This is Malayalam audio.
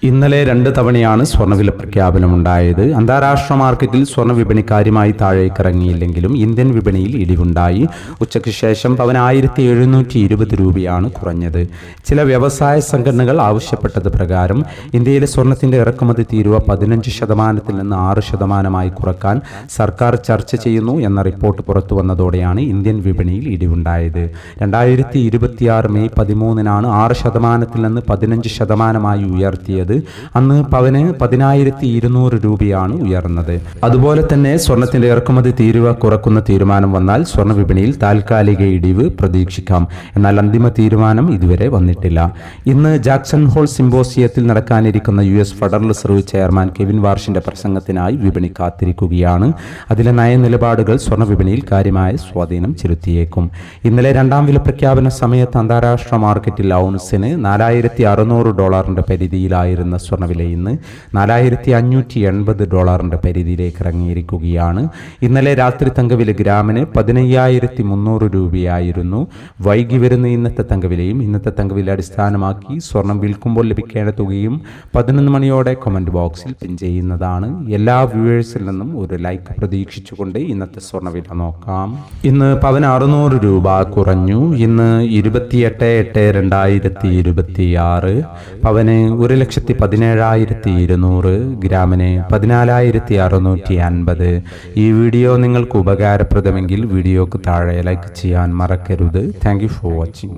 ഇന്നലെ 2 തവണയാണ് സ്വർണ്ണവില പ്രഖ്യാപനമുണ്ടായത്. അന്താരാഷ്ട്ര മാർക്കറ്റിൽ സ്വർണ്ണ വിപണി കാര്യമായി താഴേക്കിറങ്ങിയില്ലെങ്കിലും ഇന്ത്യൻ വിപണിയിൽ ഇടിവുണ്ടായി. ഉച്ചയ്ക്ക് ശേഷം പവന് 1720 രൂപയാണ് കുറഞ്ഞത്. ചില വ്യവസായ സംഘടനകൾ ആവശ്യപ്പെട്ടത് പ്രകാരം ഇന്ത്യയിലെ സ്വർണത്തിന്റെ ഇറക്കുമതി തീരുവ 15% നിന്ന് 6% കുറക്കാൻ സർക്കാർ ചർച്ച ചെയ്യുന്നു എന്ന റിപ്പോർട്ട് പുറത്തു വന്നതോടെയാണ് ഇന്ത്യൻ വിപണിയിൽ ഇടിവുണ്ടായത്. 2026 മെയ് 13-നാണ് 6% നിന്ന് 15% ഉയർത്തിയത്. അന്ന് പവന് 10,200 രൂപയാണ് ഉയർന്നത്. അതുപോലെ തന്നെ സ്വർണത്തിന്റെ ഇറക്കുമതി തീരുവ കുറക്കുന്ന തീരുമാനം വന്നാൽ സ്വർണ്ണ വിപണിയിൽ താൽക്കാലിക ഇടിവ് പ്രതീക്ഷിക്കാം. എന്നാൽ അന്തിമ തീരുമാനം ഇതുവരെ വന്നിട്ടില്ല. ഇന്ന് ജാക്സൺ ഹോൾ സിംബോസിയത്തിൽ നടക്കാനിരിക്കുന്ന US Federal Reserve chairman Kevin വാർഷിന്റെ പ്രസംഗത്തിനായി വിപണി കാത്തിരിക്കുകയാണ്. അതിലെ നയനിലപാടുകൾ സ്വർണ്ണ വിപണിയിൽ കാര്യമായ സ്വാധീനം ചെലുത്തിയേക്കും. ഇന്നലെ രണ്ടാം വില പ്രഖ്യാപന സമയത്ത് അന്താരാഷ്ട്ര മാർക്കറ്റിൽ ഔൺസിന് $4,600 പരിധിയിലായിരുന്നു സ്വർണ്ണവില ഇന്ന് $4,580 പരിധിയിലേക്ക് ഇറങ്ങിയിരിക്കുകയാണ്. ഇന്നലെ രാത്രി തങ്കവില ഗ്രാമിന് 15,300 രൂപയായിരുന്നു. വൈകി വരുന്ന ഇന്നത്തെ തങ്കവിലയും ഇന്നത്തെ തങ്കവില അടിസ്ഥാനമാക്കി സ്വർണം വിൽക്കുമ്പോൾ ലഭിക്കേണ്ട തുകയും 11 മണിയോടെ കമന്റ് ബോക്സിൽ പിൻ ചെയ്യുന്നതാണ്. എല്ലാ വ്യൂവേഴ്സിൽ നിന്നും ഒരു ലൈക്ക് പ്രതീക്ഷിച്ചുകൊണ്ട് ഇന്നത്തെ സ്വർണ്ണവില നോക്കാം. ഇന്ന് പവന് 600 രൂപ കുറഞ്ഞു. ഇന്ന് 28/8/2026 പവന് 1,17,200, ഗ്രാമിന് 14,650. ഈ വീഡിയോ നിങ്ങൾക്ക് ഉപകാരപ്രദമെങ്കിൽ വീഡിയോക്ക് താഴെ ലൈക്ക് ചെയ്യാൻ മറക്കരുത്. Thank you for watching.